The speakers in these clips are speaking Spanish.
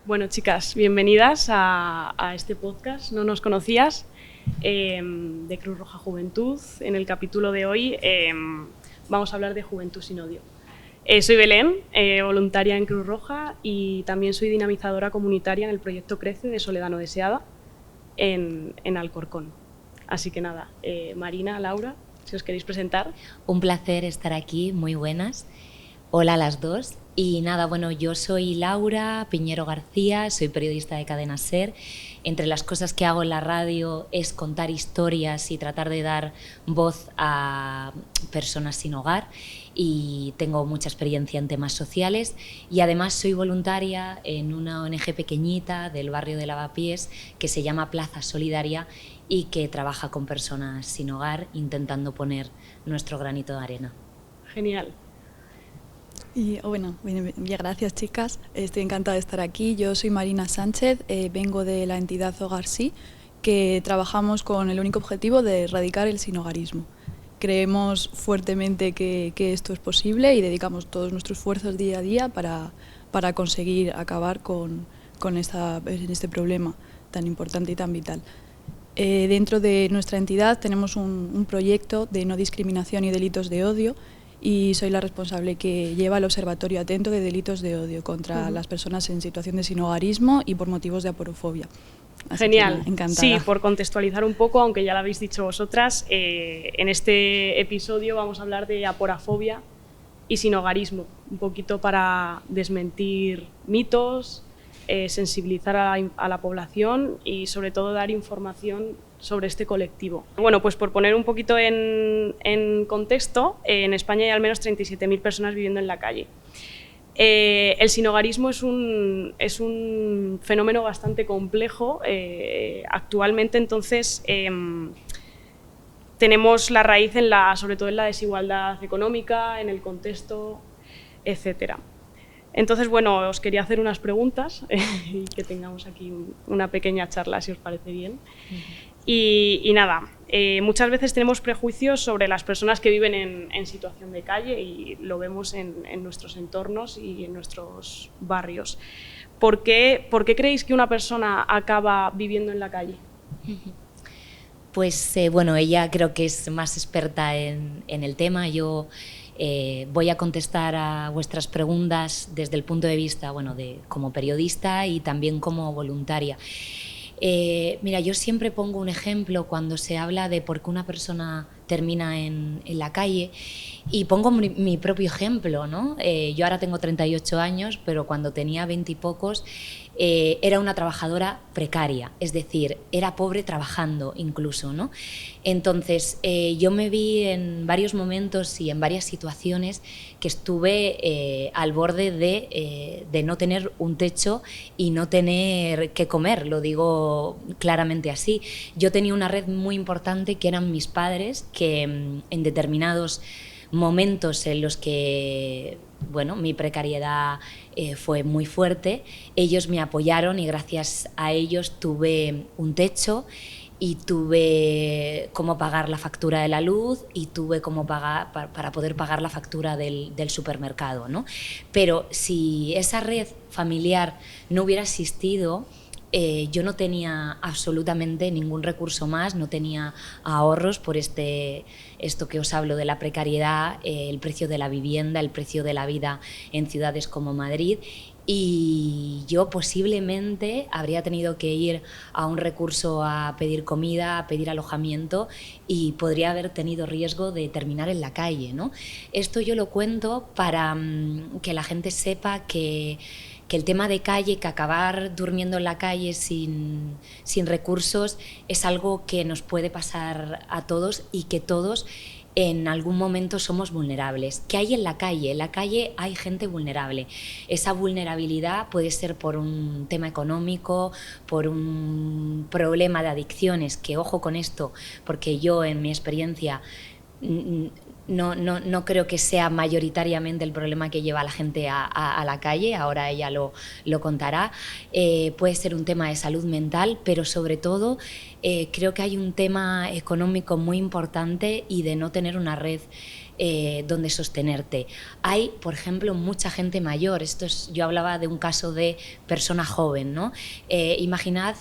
Bueno, chicas, bienvenidas a este podcast. No nos conocías, de Cruz Roja Juventud. En el capítulo de hoy vamos a hablar de Juventud sin Odio. Soy Belén, voluntaria en Cruz Roja, y también soy dinamizadora comunitaria en el proyecto Crece de Soledad No Deseada en Alcorcón. Así que nada, Marina, Laura, si os queréis presentar. Un placer estar aquí, muy buenas. Hola a las dos. Y nada, bueno, yo soy Laura Piñero García, soy periodista de Cadena SER. Entre las cosas que hago en la radio es contar historias y tratar de dar voz a personas sin hogar, y tengo mucha experiencia en temas sociales, y además soy voluntaria en una ONG pequeñita del barrio de Lavapiés que se llama Plaza Solidaria y que trabaja con personas sin hogar intentando poner nuestro granito de arena. Genial. Y bueno, gracias chicas, estoy encantada de estar aquí. Yo soy Marina Sánchez, vengo de la entidad Hogar Sí, que trabajamos con el único objetivo de erradicar el sinhogarismo. Creemos fuertemente que esto es posible y dedicamos todos nuestros esfuerzos día a día para conseguir acabar con este problema tan importante y tan vital. Dentro de nuestra entidad tenemos un proyecto de no discriminación y delitos de odio, y soy la responsable que lleva el Observatorio Atento de Delitos de Odio contra las personas en situación de sinhogarismo y por motivos de aporofobia. Así Genial. que, encantada. Sí, por contextualizar un poco, aunque ya lo habéis dicho vosotras, en este episodio vamos a hablar de aporofobia y sinhogarismo, un poquito para desmentir mitos, sensibilizar a la población y sobre todo dar información sobre este colectivo. Bueno, pues por poner un poquito en contexto, en España hay al menos 37.000 personas viviendo en la calle. El sinhogarismo es un fenómeno bastante complejo actualmente, entonces tenemos la raíz sobre todo en la desigualdad económica, en el contexto, etc. Entonces, bueno, os quería hacer unas preguntas y que tengamos aquí una pequeña charla, si os parece bien. Y nada, muchas veces tenemos prejuicios sobre las personas que viven en situación de calle, y lo vemos en nuestros entornos y en nuestros barrios. ¿Por qué creéis que una persona acaba viviendo en la calle? Pues bueno, ella creo que es más experta en el tema. Yo voy a contestar a vuestras preguntas desde el punto de vista, bueno, como periodista y también como voluntaria. Mira, yo siempre pongo un ejemplo cuando se habla de por qué una persona termina en la calle, y pongo mi propio ejemplo, ¿no? Yo ahora tengo 38 años, pero cuando tenía 20 y pocos era una trabajadora precaria, es decir, era pobre trabajando incluso, ¿no? Entonces yo me vi en varios momentos y en varias situaciones que estuve al borde de no tener un techo y no tener que comer, lo digo claramente así. Yo tenía una red muy importante que eran mis padres, que en determinados momentos en los que, bueno, mi precariedad fue muy fuerte, ellos me apoyaron y gracias a ellos tuve un techo y tuve cómo pagar la factura de la luz y tuve cómo pagar para poder pagar la factura del supermercado, ¿no? Pero si esa red familiar no hubiera existido, yo no tenía absolutamente ningún recurso más, no tenía ahorros por esto que os hablo de la precariedad, el precio de la vivienda, el precio de la vida en ciudades como Madrid, y yo posiblemente habría tenido que ir a un recurso a pedir comida, a pedir alojamiento, y podría haber tenido riesgo de terminar en la calle, ¿no? Esto yo lo cuento para que la gente sepa que el tema de calle, que acabar durmiendo en la calle sin recursos es algo que nos puede pasar a todos, y que todos en algún momento somos vulnerables. ¿Qué hay en la calle? En la calle hay gente vulnerable. Esa vulnerabilidad puede ser por un tema económico, por un problema de adicciones, que ojo con esto, porque yo en mi experiencia no creo que sea mayoritariamente el problema que lleva a la gente a la calle, ahora ella lo contará. Puede ser un tema de salud mental, pero sobre todo creo que hay un tema económico muy importante y de no tener una red donde sostenerte. Hay, por ejemplo, mucha gente mayor. Yo hablaba de un caso de persona joven, ¿no? Imaginad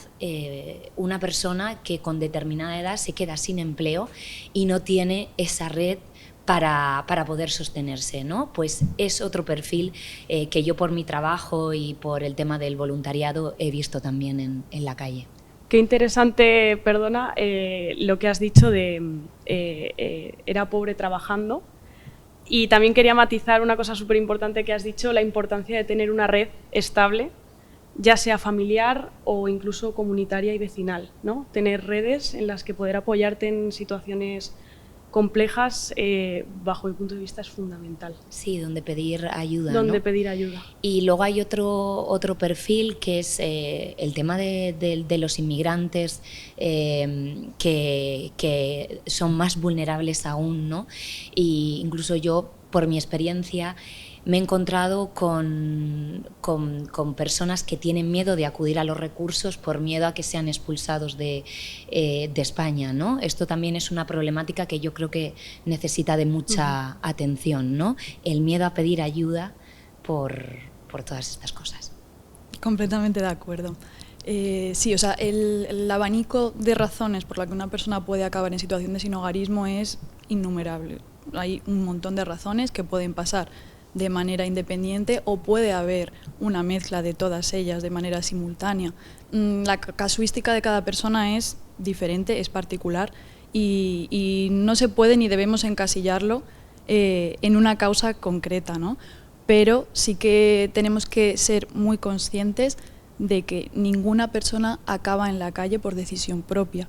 una persona que con determinada edad se queda sin empleo y no tiene esa red para poder sostenerse, ¿no? Pues es otro perfil que yo por mi trabajo y por el tema del voluntariado he visto también en la calle. Qué interesante, perdona, lo que has dicho de era pobre trabajando. Y también quería matizar una cosa súper importante que has dicho, la importancia de tener una red estable, ya sea familiar o incluso comunitaria y vecinal, ¿no? Tener redes en las que poder apoyarte en situaciones complejas, bajo mi punto de vista, es fundamental. Sí, donde pedir ayuda. Donde ¿no? pedir ayuda. Y luego hay otro perfil que es el tema de los inmigrantes que son más vulnerables aún, ¿no? Y incluso yo, por mi experiencia, me he encontrado con personas que tienen miedo de acudir a los recursos por miedo a que sean expulsados de España, ¿no? Esto también es una problemática que yo creo que necesita de mucha atención, ¿no? El miedo a pedir ayuda por todas estas cosas. Completamente de acuerdo. Sí, o sea, el abanico de razones por la que una persona puede acabar en situación de sinhogarismo es innumerable. Hay un montón de razones que pueden pasar de manera independiente o puede haber una mezcla de todas ellas de manera simultánea. La casuística de cada persona es diferente, es particular y no se puede ni debemos encasillarlo en una causa concreta, ¿no? Pero sí que tenemos que ser muy conscientes de que ninguna persona acaba en la calle por decisión propia.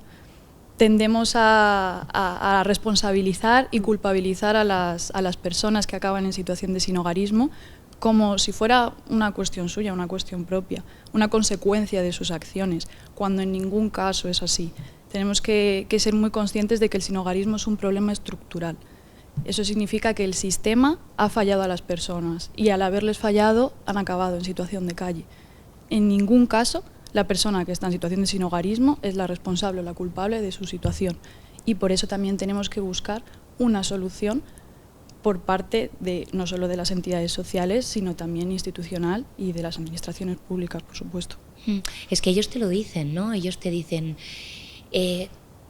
Tendemos a responsabilizar y culpabilizar a las personas que acaban en situación de sinhogarismo como si fuera una cuestión suya, una cuestión propia, una consecuencia de sus acciones, cuando en ningún caso es así. Tenemos que ser muy conscientes de que el sinhogarismo es un problema estructural. Eso significa que el sistema ha fallado a las personas y al haberles fallado han acabado en situación de calle. En ningún caso la persona que está en situación de sinhogarismo es la responsable o la culpable de su situación y por eso también tenemos que buscar una solución por parte de no solo de las entidades sociales, sino también institucional y de las administraciones públicas, por supuesto. Es que ellos te lo dicen, ¿no? Ellos te dicen,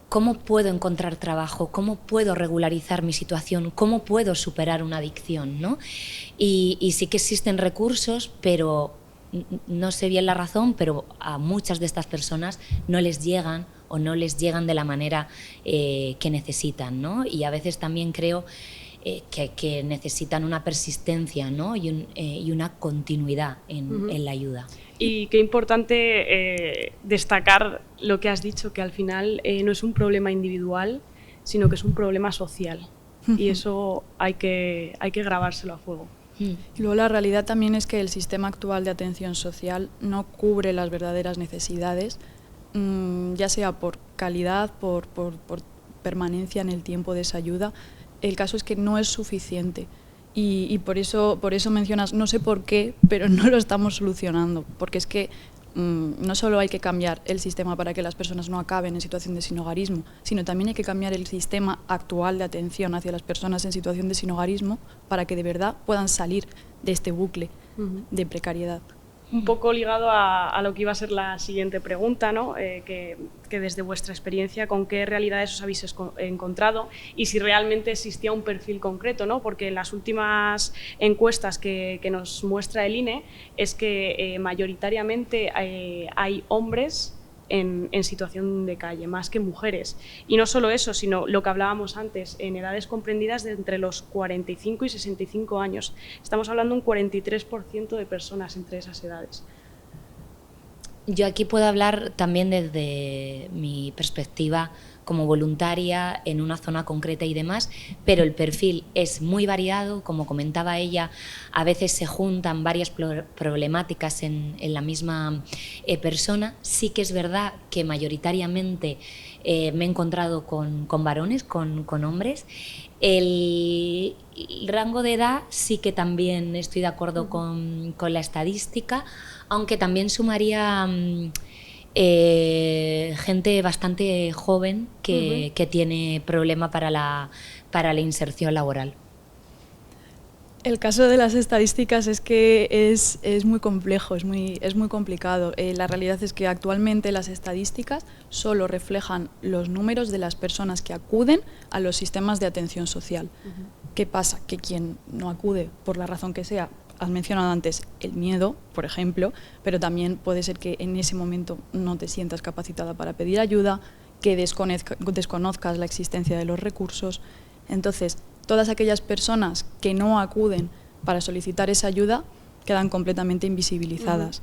¿cómo puedo encontrar trabajo? ¿Cómo puedo regularizar mi situación? ¿Cómo puedo superar una adicción? ¿No? Y sí que existen recursos, pero no sé bien la razón, pero a muchas de estas personas no les llegan o no les llegan de la manera que necesitan, ¿no? Y a veces también creo que necesitan una persistencia, ¿no? y una continuidad en la ayuda. Y qué importante destacar lo que has dicho, que al final no es un problema individual, sino que es un problema social. Y eso hay que grabárselo a fuego. Y luego la realidad también es que el sistema actual de atención social no cubre las verdaderas necesidades, ya sea por calidad, por permanencia en el tiempo de esa ayuda. El caso es que no es suficiente y por eso mencionas, no sé por qué, pero no lo estamos solucionando, porque es que no solo hay que cambiar el sistema para que las personas no acaben en situación de sinhogarismo, sino también hay que cambiar el sistema actual de atención hacia las personas en situación de sinhogarismo para que de verdad puedan salir de este bucle de precariedad. Un poco ligado a lo que iba a ser la siguiente pregunta, ¿no? Que desde vuestra experiencia, ¿con qué realidades os habéis encontrado? Y si realmente existía un perfil concreto, ¿no? Porque en las últimas encuestas que nos muestra el INE es que mayoritariamente hay hombres en situación de calle, más que mujeres. Y no solo eso, sino lo que hablábamos antes, en edades comprendidas de entre los 45 y 65 años. Estamos hablando de un 43% de personas entre esas edades. Yo aquí puedo hablar también desde mi perspectiva como voluntaria en una zona concreta y demás, pero el perfil es muy variado, como comentaba ella, a veces se juntan varias problemáticas en la misma persona. Sí que es verdad que mayoritariamente me he encontrado con varones, con hombres. El rango de edad sí que también estoy de acuerdo con la estadística, aunque también sumaría gente bastante joven que tiene problema para la inserción laboral. El caso de las estadísticas es que es muy complejo, es muy complicado. La realidad es que actualmente las estadísticas solo reflejan los números de las personas que acuden a los sistemas de atención social. ¿Qué pasa? Que quien no acude, por la razón que sea, has mencionado antes el miedo, por ejemplo, pero también puede ser que en ese momento no te sientas capacitada para pedir ayuda, que desconozcas la existencia de los recursos. Entonces, todas aquellas personas que no acuden para solicitar esa ayuda quedan completamente invisibilizadas.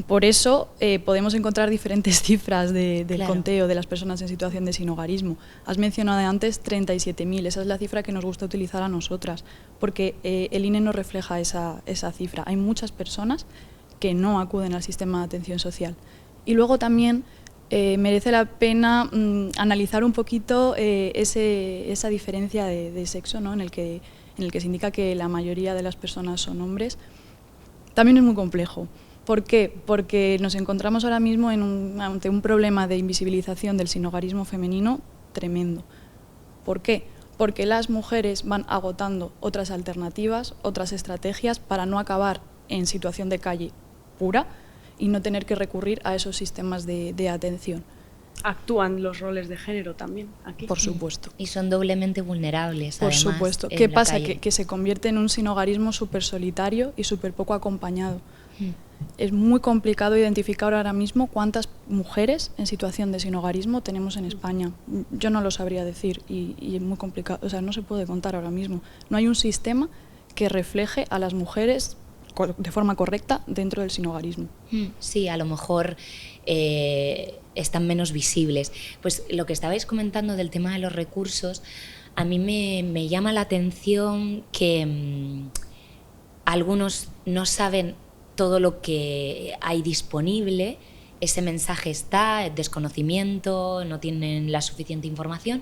Por eso podemos encontrar diferentes cifras del conteo de las personas en situación de sinhogarismo. Has mencionado antes 37.000, esa es la cifra que nos gusta utilizar a nosotras, porque el INE no refleja esa cifra. Hay muchas personas que no acuden al sistema de atención social. Y luego también merece la pena analizar un poquito esa diferencia de sexo, ¿no? en el que se indica que la mayoría de las personas son hombres. También es muy complejo. ¿Por qué? Porque nos encontramos ahora mismo ante un problema de invisibilización del sinhogarismo femenino tremendo. ¿Por qué? Porque las mujeres van agotando otras alternativas, otras estrategias para no acabar en situación de calle pura y no tener que recurrir a esos sistemas de atención. Actúan los roles de género también aquí. Por supuesto. Y son doblemente vulnerables, Por además. Supuesto. ¿Qué pasa? Que se convierte en un sinhogarismo súper solitario y súper poco acompañado. Es muy complicado identificar ahora mismo cuántas mujeres en situación de sinhogarismo tenemos en España. Yo no lo sabría decir y es muy complicado. O sea, no se puede contar ahora mismo. No hay un sistema que refleje a las mujeres de forma correcta dentro del sinhogarismo. Sí, a lo mejor están menos visibles. Pues lo que estabais comentando del tema de los recursos, a mí me llama la atención que algunos no saben todo lo que hay disponible, ese mensaje está, desconocimiento, no tienen la suficiente información,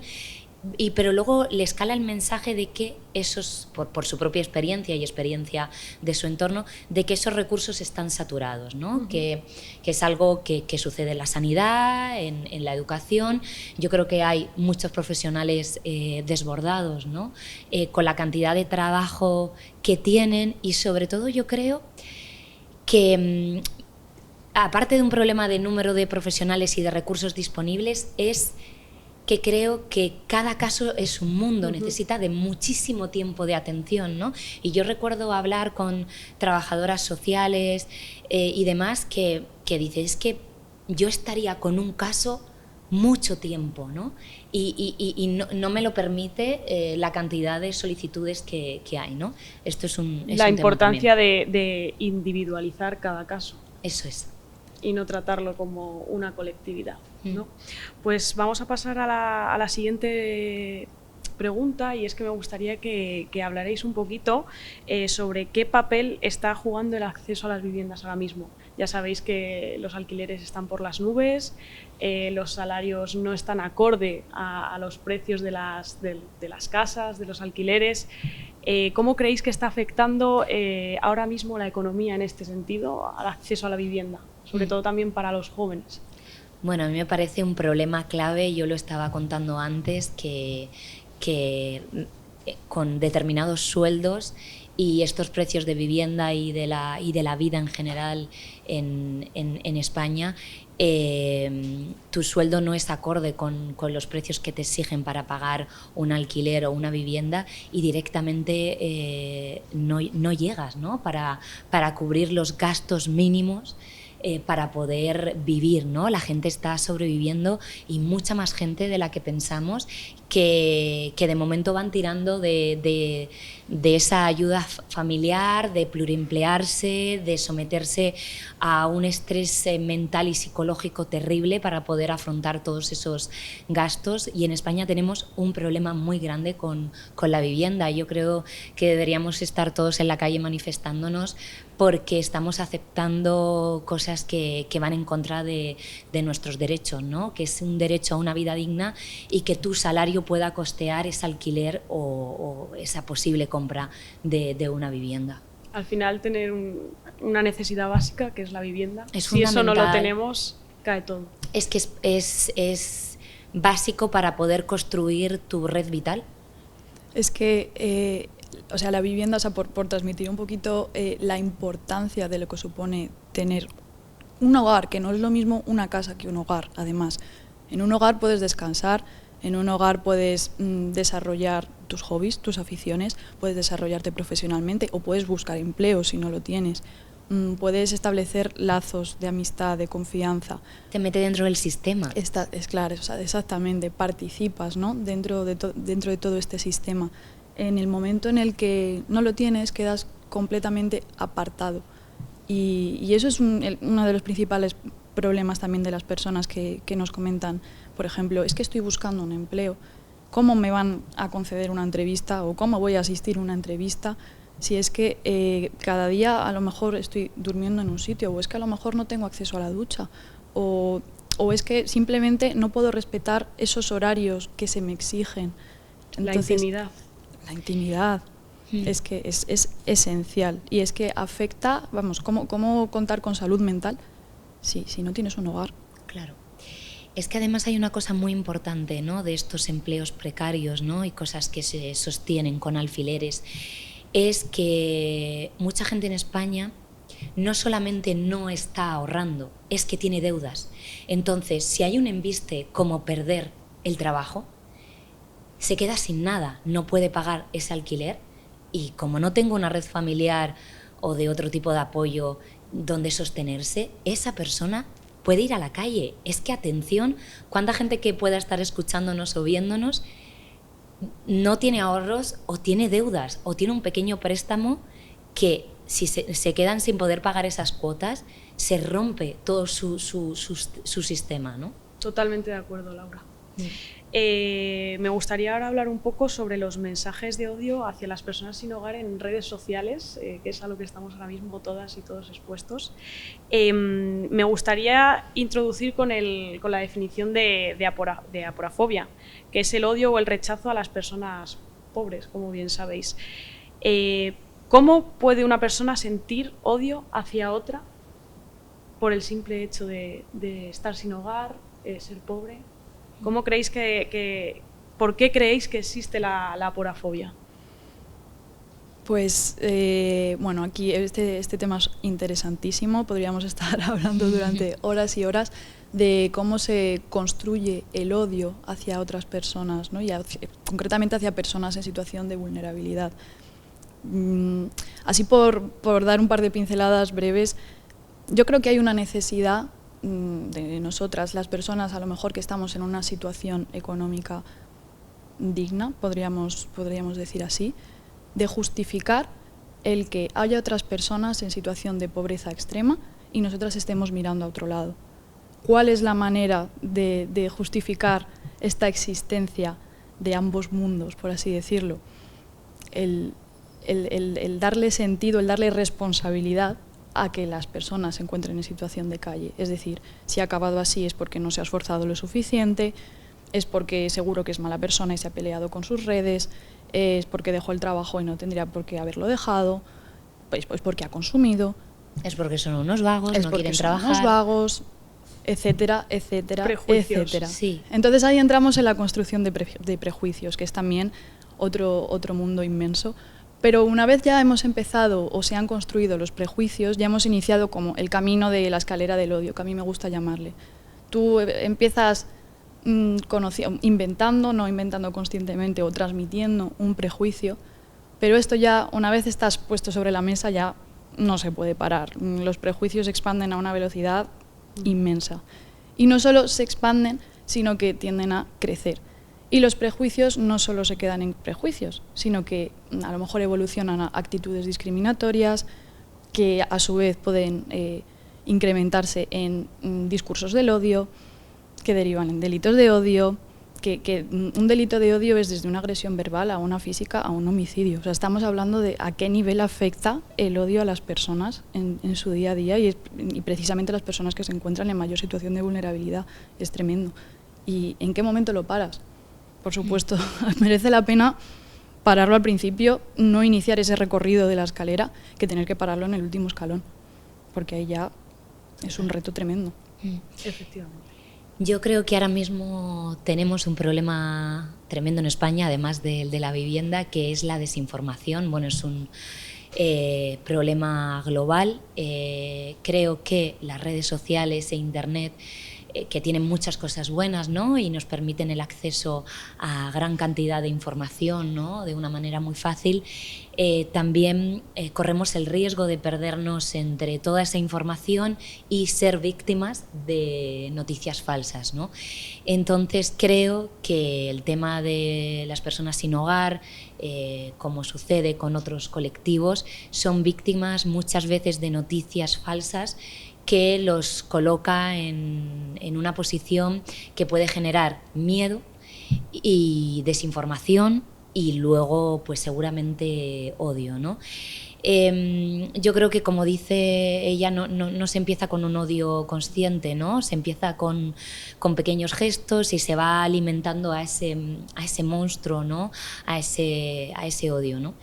pero luego les cala el mensaje de que esos, por su propia experiencia y experiencia de su entorno, de que esos recursos están saturados, ¿no? Que es algo que sucede en la sanidad, en la educación. Yo creo que hay muchos profesionales desbordados, ¿no? Con la cantidad de trabajo que tienen y sobre todo yo creo que aparte de un problema de número de profesionales y de recursos disponibles, es que creo que cada caso es un mundo, necesita de muchísimo tiempo de atención, ¿no? Y yo recuerdo hablar con trabajadoras sociales y demás que dicen, es que yo estaría con un caso mucho tiempo, ¿no? Y no me lo permite la cantidad de solicitudes que hay, ¿no? Esto es la importancia de individualizar cada caso. Eso es. Y no tratarlo como una colectividad, ¿no? Pues vamos a pasar a la siguiente pregunta, y es que me gustaría que hablaréis un poquito sobre qué papel está jugando el acceso a las viviendas ahora mismo. Ya sabéis que los alquileres están por las nubes, los salarios no están acorde a los precios de las casas, de los alquileres. ¿Cómo creéis que está afectando ahora mismo la economía en este sentido al acceso a la vivienda? Sobre todo también para los jóvenes. Bueno, a mí me parece un problema clave, yo lo estaba contando antes, que con determinados sueldos y estos precios de vivienda y de la vida en general en España, tu sueldo no es acorde con los precios que te exigen para pagar un alquiler o una vivienda y directamente no llegas, ¿no? Para cubrir los gastos mínimos para poder vivir, ¿no? La gente está sobreviviendo y mucha más gente de la que pensamos que de momento van tirando de esa ayuda familiar, de pluriemplearse, de someterse a un estrés mental y psicológico terrible para poder afrontar todos esos gastos. Y en España tenemos un problema muy grande con la vivienda. Yo creo que deberíamos estar todos en la calle manifestándonos porque estamos aceptando cosas que van en contra de nuestros derechos, ¿no? Que es un derecho a una vida digna y que tu salario pueda costear ese alquiler o esa posible compra de una vivienda. Al final, tener una necesidad básica, que es la vivienda, si eso no lo tenemos, cae todo. Es que es básico para poder construir tu red vital. Es que o sea, la vivienda, o sea, por transmitir un poquito la importancia de lo que supone tener un hogar, que no es lo mismo una casa que un hogar, además. En un hogar puedes descansar, en un hogar puedes desarrollar tus hobbies, tus aficiones, puedes desarrollarte profesionalmente o puedes buscar empleo si no lo tienes. Puedes establecer lazos de amistad, de confianza. Te mete dentro del sistema. Es claro, o sea, exactamente, participas, ¿no? dentro de todo este sistema. En el momento en el que no lo tienes, quedas completamente apartado. Y eso es uno de los principales problemas también de las personas que nos comentan. Por ejemplo, es que estoy buscando un empleo. ¿Cómo me van a conceder una entrevista o cómo voy a asistir a una entrevista si es que cada día a lo mejor estoy durmiendo en un sitio, o es que a lo mejor no tengo acceso a la ducha, o es que simplemente no puedo respetar esos horarios que se me exigen? Entonces, la intimidad es que es esencial, y es que afecta, vamos, ¿cómo contar con salud mental si no tienes un hogar? Claro. Es que además hay una cosa muy importante, ¿no?, de estos empleos precarios, ¿no?, y cosas que se sostienen con alfileres. Es que mucha gente en España no solamente no está ahorrando, es que tiene deudas. Entonces, si hay un embiste como perder el trabajo, se queda sin nada, no puede pagar ese alquiler, y como no tengo una red familiar o de otro tipo de apoyo donde sostenerse, esa persona puede ir a la calle. Es que, atención, cuánta gente que pueda estar escuchándonos o viéndonos no tiene ahorros, o tiene deudas, o tiene un pequeño préstamo que, si se quedan sin poder pagar esas cuotas, se rompe todo su sistema, ¿no? Totalmente de acuerdo, Laura. Me gustaría ahora hablar un poco sobre los mensajes de odio hacia las personas sin hogar en redes sociales, que es a lo que estamos ahora mismo todas y todos expuestos. Me gustaría introducir con la definición de aporafobia, que es el odio o el rechazo a las personas pobres, como bien sabéis. ¿Cómo puede una persona sentir odio hacia otra por el simple hecho de estar sin hogar, ser pobre? ¿Cómo creéis ¿Por qué creéis que existe la aporafobia? Pues, bueno, aquí este tema es interesantísimo. Podríamos estar hablando durante horas y horas de cómo se construye el odio hacia otras personas, ¿no? Y concretamente hacia personas en situación de vulnerabilidad. Así por dar un par de pinceladas breves, yo creo que hay una necesidad de nosotras, las personas a lo mejor que estamos en una situación económica digna, podríamos decir así, de justificar el que haya otras personas en situación de pobreza extrema y nosotras estemos mirando a otro lado. ¿Cuál es la manera de justificar esta existencia de ambos mundos, por así decirlo? El darle sentido, el darle responsabilidad a que las personas se encuentren en situación de calle. Es decir, si ha acabado así es porque no se ha esforzado lo suficiente, es porque seguro que es mala persona y se ha peleado con sus redes, es porque dejó el trabajo y no tendría por qué haberlo dejado, pues porque ha consumido. Es porque son unos vagos, no quieren trabajar. Unos vagos, etcétera, etcétera, prejuicios. etcétera. Sí. Entonces ahí entramos en la construcción de prejuicios, que es también otro mundo inmenso. Pero una vez ya hemos empezado o se han construido los prejuicios, ya hemos iniciado como el camino de la escalera del odio, que a mí me gusta llamarle. Tú empiezas inventando, no inventando conscientemente o transmitiendo un prejuicio, pero esto ya, una vez estás puesto sobre la mesa, ya no se puede parar. Los prejuicios se expanden a una velocidad inmensa. Y no solo se expanden, sino que tienden a crecer. Y los prejuicios no solo se quedan en prejuicios, sino que a lo mejor evolucionan a actitudes discriminatorias, que a su vez pueden incrementarse en discursos del odio, que derivan en delitos de odio, que un delito de odio es desde una agresión verbal a una física a un homicidio. O sea, estamos hablando de a qué nivel afecta el odio a las personas en su día a día y precisamente las personas que se encuentran en mayor situación de vulnerabilidad. Es tremendo. ¿Y en qué momento lo paras? Por supuesto, merece la pena pararlo al principio, no iniciar ese recorrido de la escalera, que tener que pararlo en el último escalón, porque ahí ya es un reto tremendo. Efectivamente. Yo creo que ahora mismo tenemos un problema tremendo en España, además del de la vivienda, que es la desinformación. Bueno, es un problema global. Creo que las redes sociales e Internet, que tienen muchas cosas buenas, ¿no? Y nos permiten el acceso a gran cantidad de información, ¿no? De una manera muy fácil, también corremos el riesgo de perdernos entre toda esa información y ser víctimas de noticias falsas, ¿no? Entonces creo que el tema de las personas sin hogar, como sucede con otros colectivos, son víctimas muchas veces de noticias falsas que los coloca en una posición que puede generar miedo y desinformación y luego pues seguramente odio, ¿no? Yo creo que, como dice ella, no se empieza con un odio consciente, ¿no? Se empieza con pequeños gestos y se va alimentando a ese monstruo, ¿no? A ese odio, ¿no?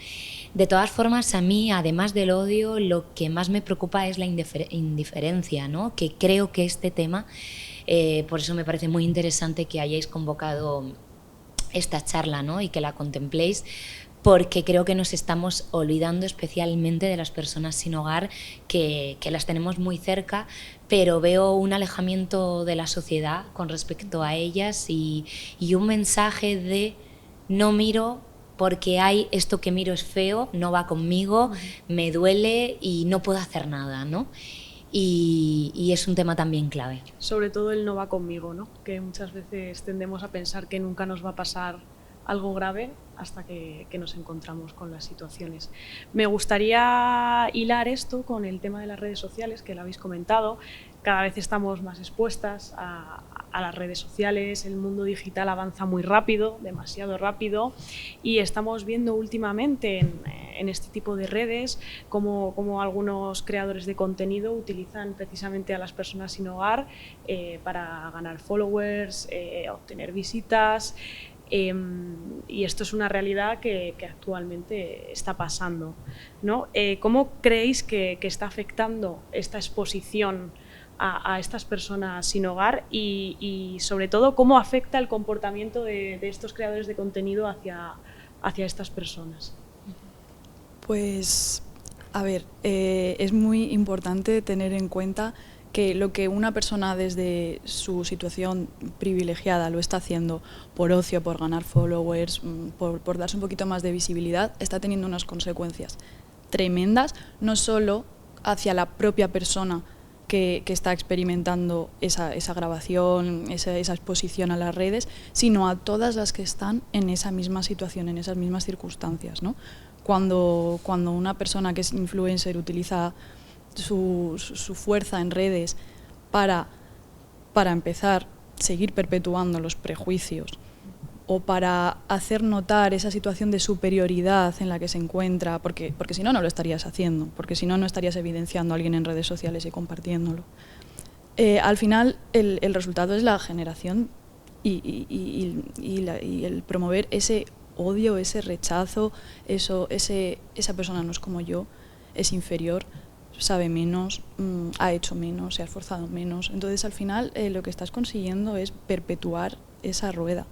De todas formas, a mí, además del odio, lo que más me preocupa es la indiferencia, ¿no? Que creo que este tema, por eso me parece muy interesante que hayáis convocado esta charla, ¿no? Y que la contempléis, porque creo que nos estamos olvidando especialmente de las personas sin hogar, que las tenemos muy cerca, pero veo un alejamiento de la sociedad con respecto a ellas y un mensaje de no miro porque hay esto que miro es feo, no va conmigo, me duele y no puedo hacer nada, ¿no? Y es un tema también clave. Sobre todo el no va conmigo, ¿no? Que muchas veces tendemos a pensar que nunca nos va a pasar algo grave hasta que nos encontramos con las situaciones. Me gustaría hilar esto con el tema de las redes sociales, que lo habéis comentado. Cada vez estamos más expuestas a las redes sociales, el mundo digital avanza muy rápido, demasiado rápido, y estamos viendo últimamente en este tipo de redes como algunos creadores de contenido utilizan precisamente a las personas sin hogar para ganar followers, obtener visitas. Y esto es una realidad que actualmente está pasando, ¿no? ¿Cómo creéis que está afectando esta exposición a estas personas sin hogar y sobre todo cómo afecta el comportamiento de estos creadores de contenido hacia estas personas? Pues, a ver, es muy importante tener en cuenta que lo que una persona desde su situación privilegiada lo está haciendo por ocio, por ganar followers, por darse un poquito más de visibilidad, está teniendo unas consecuencias tremendas, no solo hacia la propia persona que está experimentando esa grabación, esa exposición a las redes, sino a todas las que están en esa misma situación, en esas mismas circunstancias, ¿no? Cuando una persona que es influencer utiliza su fuerza en redes para empezar, seguir perpetuando los prejuicios o para hacer notar esa situación de superioridad en la que se encuentra, porque si no, no lo estarías haciendo, porque si no, no estarías evidenciando a alguien en redes sociales y compartiéndolo. Al final, el resultado es la generación y el promover ese odio, ese rechazo, esa persona no es como yo, es inferior, sabe menos, ha hecho menos, se ha esforzado menos. Entonces, al final, lo que estás consiguiendo es perpetuar esa rueda.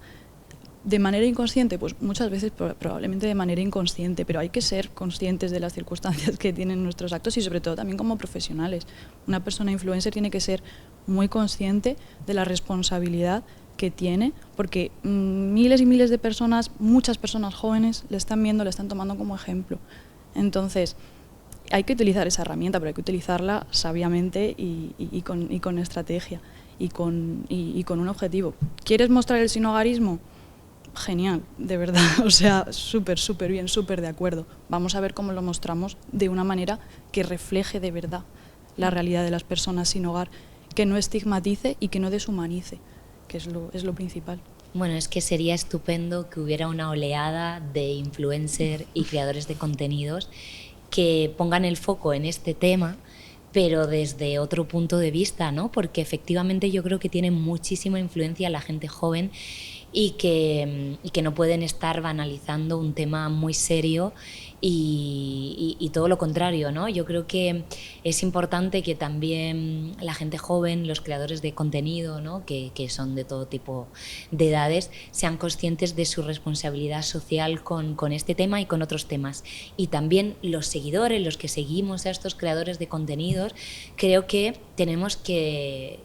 De manera inconsciente, pues muchas veces probablemente de manera inconsciente, pero hay que ser conscientes de las circunstancias que tienen nuestros actos y sobre todo también como profesionales. Una persona influencer tiene que ser muy consciente de la responsabilidad que tiene, porque miles y miles de personas, muchas personas jóvenes, le están viendo, le están tomando como ejemplo. Entonces, hay que utilizar esa herramienta, pero hay que utilizarla sabiamente y con estrategia y con un objetivo. ¿Quieres mostrar el sinhogarismo? Genial, de verdad, o sea, súper bien, súper de acuerdo. Vamos a ver cómo lo mostramos de una manera que refleje de verdad la realidad de las personas sin hogar, que no estigmatice y que no deshumanice, que es lo principal. Bueno, es que sería estupendo que hubiera una oleada de influencers y creadores de contenidos que pongan el foco en este tema, pero desde otro punto de vista, ¿no? Porque efectivamente yo creo que tiene muchísima influencia la gente joven y que no pueden estar banalizando un tema muy serio y todo lo contrario, ¿no? Yo creo que es importante que también la gente joven, los creadores de contenido, ¿no? que son de todo tipo de edades, sean conscientes de su responsabilidad social con este tema y con otros temas. Y también los seguidores, los que seguimos a estos creadores de contenidos, creo que tenemos que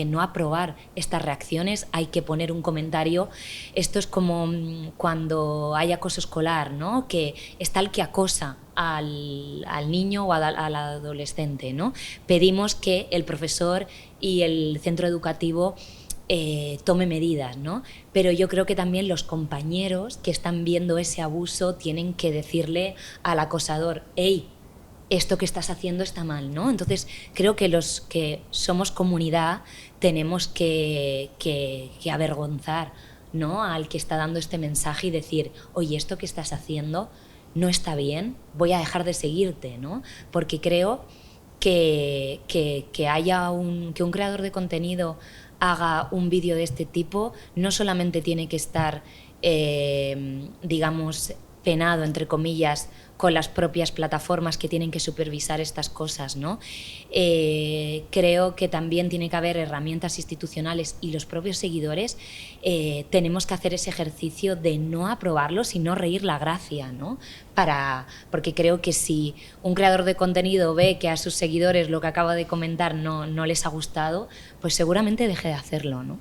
no aprobar estas reacciones, hay que poner un comentario. Esto es como cuando hay acoso escolar, ¿no? Que está el que acosa al niño o al adolescente, ¿no? Pedimos que el profesor y el centro educativo tome medidas, ¿no? Pero yo creo que también los compañeros que están viendo ese abuso tienen que decirle al acosador: «Hey, esto que estás haciendo está mal», ¿no? Entonces creo que los que somos comunidad tenemos que avergonzar, ¿no?, al que está dando este mensaje y decir: «Oye, esto que estás haciendo no está bien, voy a dejar de seguirte», ¿no? Porque creo que un creador de contenido haga un vídeo de este tipo no solamente tiene que estar, digamos, penado, entre comillas, con las propias plataformas que tienen que supervisar estas cosas, ¿no? Creo que también tiene que haber herramientas institucionales y los propios seguidores tenemos que hacer ese ejercicio de no aprobarlo, sino reír la gracia, ¿no? Porque creo que si un creador de contenido ve que a sus seguidores lo que acaba de comentar no les ha gustado, pues seguramente deje de hacerlo, ¿no?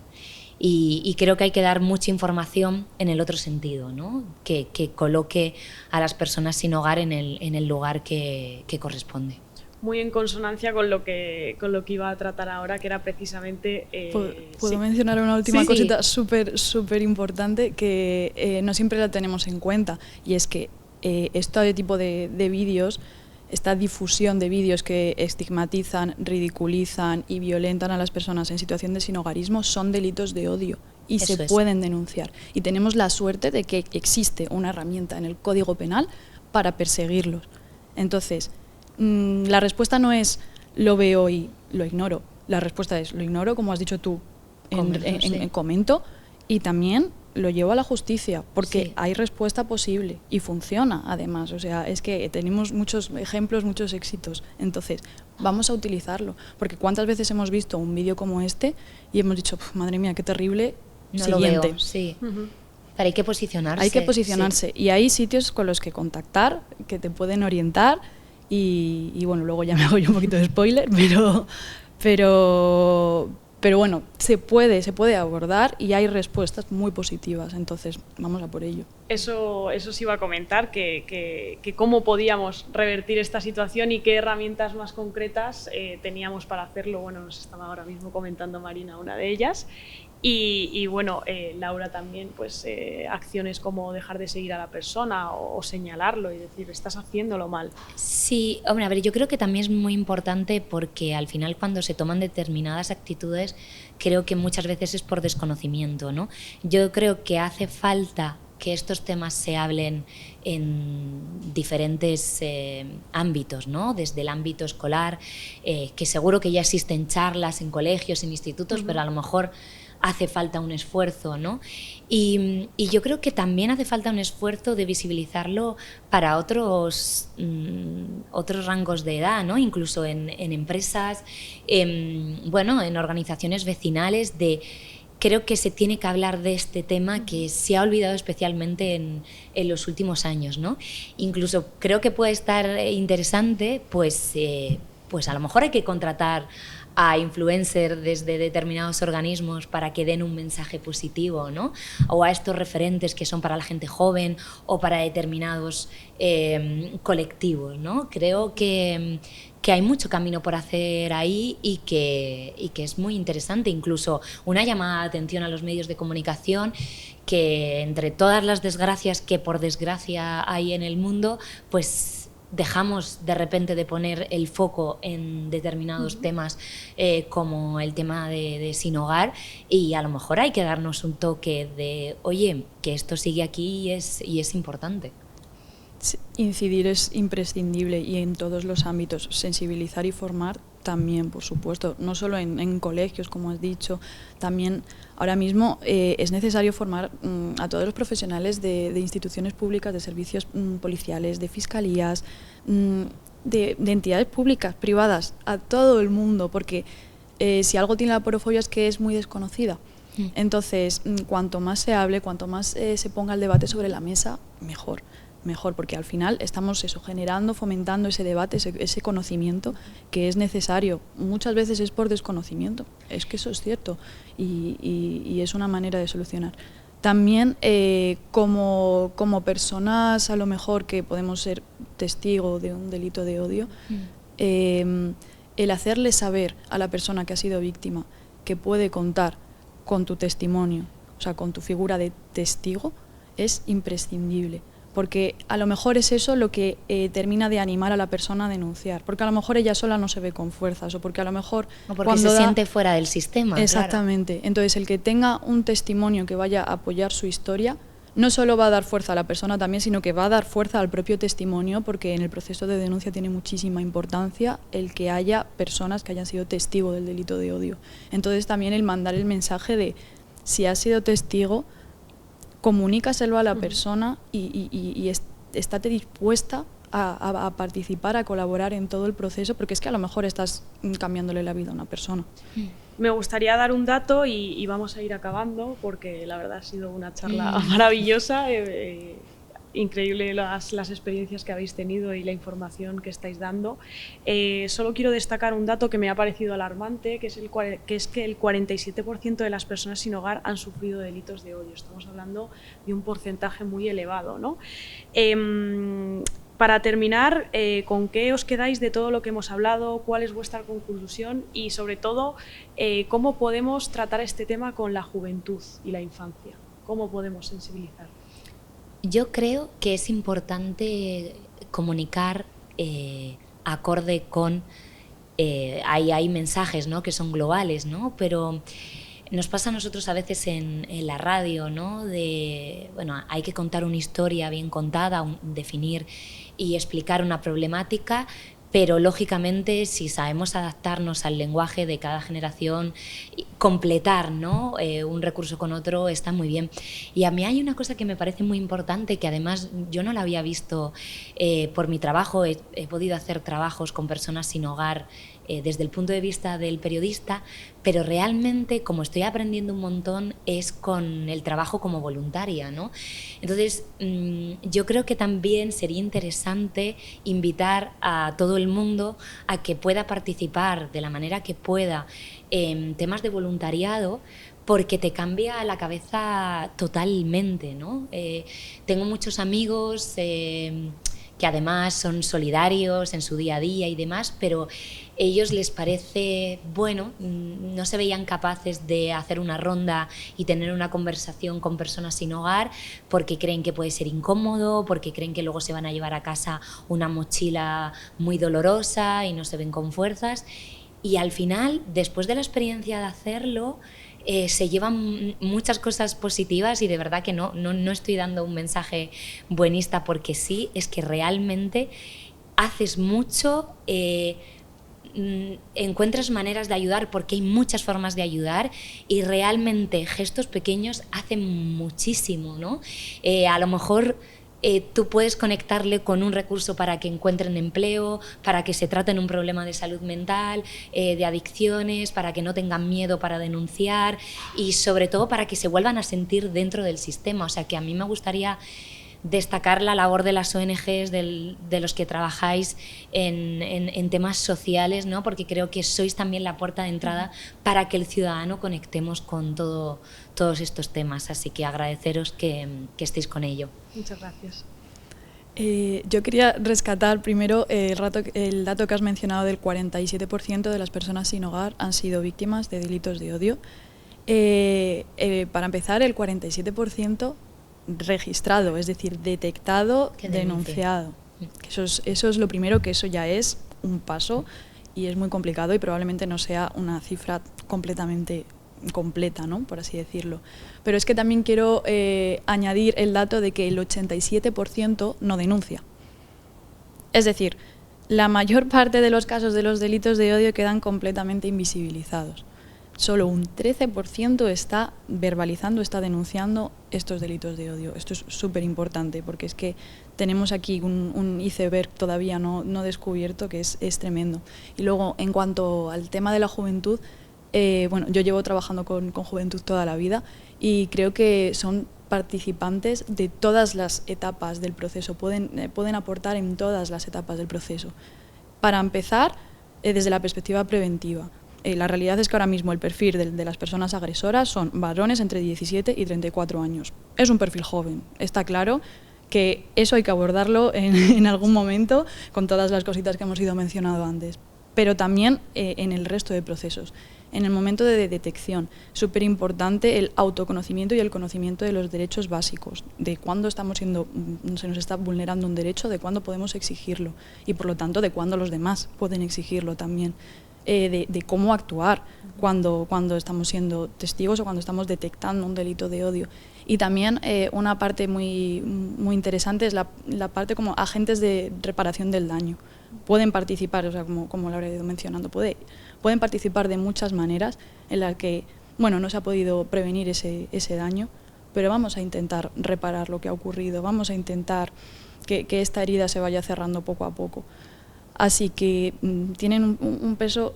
Y creo que hay que dar mucha información en el otro sentido, ¿no? Que coloque a las personas sin hogar en el lugar que corresponde. Muy en consonancia con lo que iba a tratar ahora, que era precisamente... ¿Puedo mencionar una última cosita súper importante que no siempre la tenemos en cuenta? Y es que este tipo de vídeos, esta difusión de vídeos que estigmatizan, ridiculizan y violentan a las personas en situación de sinhogarismo son delitos de odio y se pueden denunciar. Y tenemos la suerte de que existe una herramienta en el Código Penal para perseguirlos. Entonces, la respuesta no es lo veo y lo ignoro. La respuesta es lo ignoro, como has dicho tú, comento, y también lo llevo a la justicia, porque hay respuesta posible y funciona además. O sea, es que tenemos muchos ejemplos, muchos éxitos. Entonces, vamos a utilizarlo, porque cuántas veces hemos visto un vídeo como este y hemos dicho: madre mía, qué terrible, no siguiente. Lo veo, sí. Pero hay que posicionarse. Hay que posicionarse, y hay sitios con los que contactar, que te pueden orientar, y bueno, luego ya me hago yo un poquito de spoiler, pero bueno, se puede abordar y hay respuestas muy positivas, entonces vamos a por ello. Eso sí iba a comentar, que cómo podíamos revertir esta situación y qué herramientas más concretas teníamos para hacerlo. Bueno, nos estaba ahora mismo comentando Marina una de ellas. Y bueno, Laura también, pues acciones como dejar de seguir a la persona o señalarlo y decir: estás haciéndolo mal. Sí, hombre, a ver, yo creo que también es muy importante, porque al final cuando se toman determinadas actitudes, creo que muchas veces es por desconocimiento, ¿no? Yo creo que hace falta que estos temas se hablen en diferentes ámbitos, ¿no? Desde el ámbito escolar, que seguro que ya existen charlas en colegios, en institutos, pero a lo mejor hace falta un esfuerzo, ¿no? Y yo creo que también hace falta un esfuerzo de visibilizarlo para otros rangos de edad, ¿no? Incluso en empresas, bueno, en organizaciones vecinales. Creo que se tiene que hablar de este tema que se ha olvidado especialmente en los últimos años, ¿no? Incluso creo que puede estar interesante, pues a lo mejor hay que contratar a influencers desde determinados organismos para que den un mensaje positivo, ¿no? O a estos referentes que son para la gente joven o para determinados colectivos, ¿no? Creo que hay mucho camino por hacer ahí y que es muy interesante. Incluso una llamada de atención a los medios de comunicación, que entre todas las desgracias que por desgracia hay en el mundo, pues dejamos de repente de poner el foco en determinados temas, como el tema de sin hogar, y a lo mejor hay que darnos un toque de: oye, que esto sigue aquí y es importante. Incidir es imprescindible, y en todos los ámbitos, sensibilizar y formar también, por supuesto, no solo en colegios, como has dicho, también ahora mismo es necesario formar a todos los profesionales de instituciones públicas, de servicios policiales, de fiscalías, de entidades públicas, privadas, a todo el mundo, porque si algo tiene la aporofobia es que es muy desconocida. Entonces, cuanto más se hable, cuanto más se ponga el debate sobre la mesa, mejor, porque al final estamos generando, fomentando ese debate, ese conocimiento que es necesario. Muchas veces es por desconocimiento, es que eso es cierto, y es una manera de solucionar. También como personas a lo mejor que podemos ser testigo de un delito de odio, el hacerle saber a la persona que ha sido víctima que puede contar con tu testimonio, o sea, con tu figura de testigo, es imprescindible. Porque a lo mejor es eso lo que termina de animar a la persona a denunciar. Porque a lo mejor ella sola no se ve con fuerzas, o porque a lo mejor... O porque se siente fuera del sistema. Exactamente. Claro. Entonces, el que tenga un testimonio que vaya a apoyar su historia, no solo va a dar fuerza a la persona también, sino que va a dar fuerza al propio testimonio, porque en el proceso de denuncia tiene muchísima importancia el que haya personas que hayan sido testigos del delito de odio. Entonces, también el mandar el mensaje de, si has sido testigo, comunícaselo a la persona y estate dispuesta a participar, a colaborar en todo el proceso, porque es que a lo mejor estás cambiándole la vida a una persona. Me gustaría dar un dato y vamos a ir acabando, porque la verdad ha sido una charla maravillosa, increíble las experiencias que habéis tenido y la información que estáis dando. Solo quiero destacar un dato que me ha parecido alarmante, que es que el 47% de las personas sin hogar han sufrido delitos de odio. Estamos hablando de un porcentaje muy elevado, ¿no? Para terminar, ¿con qué os quedáis de todo lo que hemos hablado? ¿Cuál es vuestra conclusión? Y sobre todo, ¿cómo podemos tratar este tema con la juventud y la infancia? ¿Cómo podemos sensibilizar? Yo creo que es importante comunicar acorde con... hay mensajes, ¿no?, que son globales, ¿no? Pero nos pasa a nosotros a veces en la radio, ¿no?, hay que contar una historia bien contada, definir y explicar una problemática, pero lógicamente si sabemos adaptarnos al lenguaje de cada generación, completar, ¿no?, un recurso con otro está muy bien. Y a mí hay una cosa que me parece muy importante, que además yo no la había visto por mi trabajo, he podido hacer trabajos con personas sin hogar desde el punto de vista del periodista, pero realmente, como estoy aprendiendo un montón, es con el trabajo como voluntaria, ¿no? Entonces, yo creo que también sería interesante invitar a todo el mundo a que pueda participar de la manera que pueda en temas de voluntariado, porque te cambia la cabeza totalmente, ¿no? Tengo muchos amigos que además son solidarios en su día a día y demás, pero ellos les parece, bueno, no se veían capaces de hacer una ronda y tener una conversación con personas sin hogar porque creen que puede ser incómodo, porque creen que luego se van a llevar a casa una mochila muy dolorosa y no se ven con fuerzas. Y al final, después de la experiencia de hacerlo, se llevan muchas cosas positivas, y de verdad que no estoy dando un mensaje buenista porque sí, es que realmente haces mucho, encuentras maneras de ayudar, porque hay muchas formas de ayudar, y realmente gestos pequeños hacen muchísimo, ¿no? A lo mejor tú puedes conectarle con un recurso para que encuentren empleo, para que se traten un problema de salud mental, de adicciones, para que no tengan miedo para denunciar, y sobre todo para que se vuelvan a sentir dentro del sistema. O sea, que a mí me gustaría destacar la labor de las ONGs, de los que trabajáis en temas sociales, ¿no? Porque creo que sois también la puerta de entrada para que el ciudadano conectemos con todos estos temas. Así que agradeceros que estéis con ello. Muchas gracias. Yo quería rescatar primero el dato que has mencionado del 47% de las personas sin hogar han sido víctimas de delitos de odio. Para empezar, el 47% registrado, es decir, detectado, denunciado. Eso es lo primero, que eso ya es un paso y es muy complicado y probablemente no sea una cifra completamente completa, ¿no?, por así decirlo. Pero es que también quiero añadir el dato de que el 87% no denuncia. Es decir, la mayor parte de los casos de los delitos de odio quedan completamente invisibilizados. Solo un 13% está verbalizando, está denunciando estos delitos de odio. Esto es súper importante porque es que tenemos aquí un iceberg todavía no descubierto que es tremendo. Y luego, en cuanto al tema de la juventud, bueno, yo llevo trabajando con juventud toda la vida y creo que son participantes de todas las etapas del proceso, pueden aportar en todas las etapas del proceso. Para empezar, desde la perspectiva preventiva. La realidad es que ahora mismo el perfil de las personas agresoras son varones entre 17 y 34 años. Es un perfil joven, está claro que eso hay que abordarlo en algún momento con todas las cositas que hemos ido mencionando antes, pero también en el resto de procesos. En el momento de detección, súper importante el autoconocimiento y el conocimiento de los derechos básicos, de cuándo se nos está vulnerando un derecho, de cuándo podemos exigirlo y por lo tanto de cuándo los demás pueden exigirlo también. De cómo actuar cuando estamos siendo testigos o cuando estamos detectando un delito de odio. Y también una parte muy interesante es la parte como agentes de reparación del daño. Pueden participar, o sea, como lo habré ido mencionando, pueden participar de muchas maneras en las que, bueno, no se ha podido prevenir ese daño, pero vamos a intentar reparar lo que ha ocurrido, vamos a intentar que esta herida se vaya cerrando poco a poco. Así que tienen un peso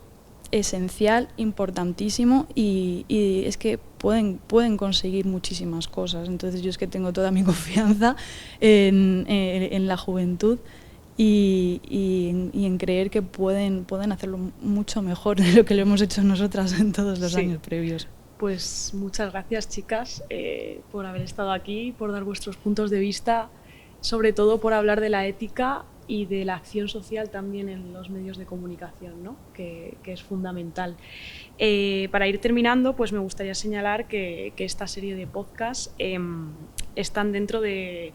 esencial, importantísimo y es que pueden conseguir muchísimas cosas. Entonces yo es que tengo toda mi confianza en la juventud y en creer que pueden hacerlo mucho mejor de lo que lo hemos hecho nosotras en todos los años previos. Pues muchas gracias, chicas, por haber estado aquí, por dar vuestros puntos de vista, sobre todo por hablar de la ética y de la acción social también en los medios de comunicación, ¿no? que es fundamental. Para ir terminando, pues me gustaría señalar que esta serie de podcasts están dentro de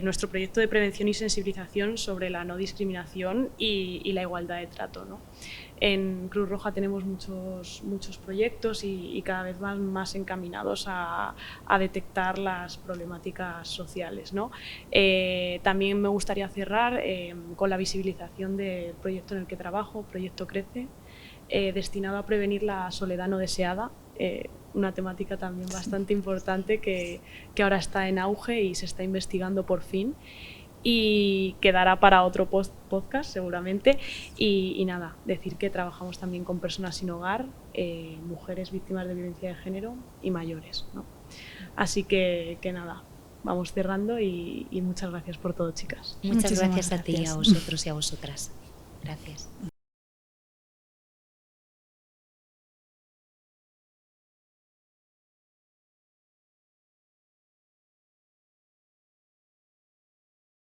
nuestro proyecto de prevención y sensibilización sobre la no discriminación y la igualdad de trato, ¿no? En Cruz Roja tenemos muchos proyectos y cada vez más encaminados a detectar las problemáticas sociales, ¿no? También me gustaría cerrar con la visibilización del proyecto en el que trabajo, Proyecto Crece, destinado a prevenir la soledad no deseada, una temática también bastante importante que ahora está en auge y se está investigando por fin y quedará para otro podcast seguramente. Y nada, decir que trabajamos también con personas sin hogar, mujeres víctimas de violencia de género y mayores, ¿no? Así que nada, vamos cerrando y muchas gracias por todo, chicas. Muchas gracias a ti, a vosotros y a vosotras. Gracias.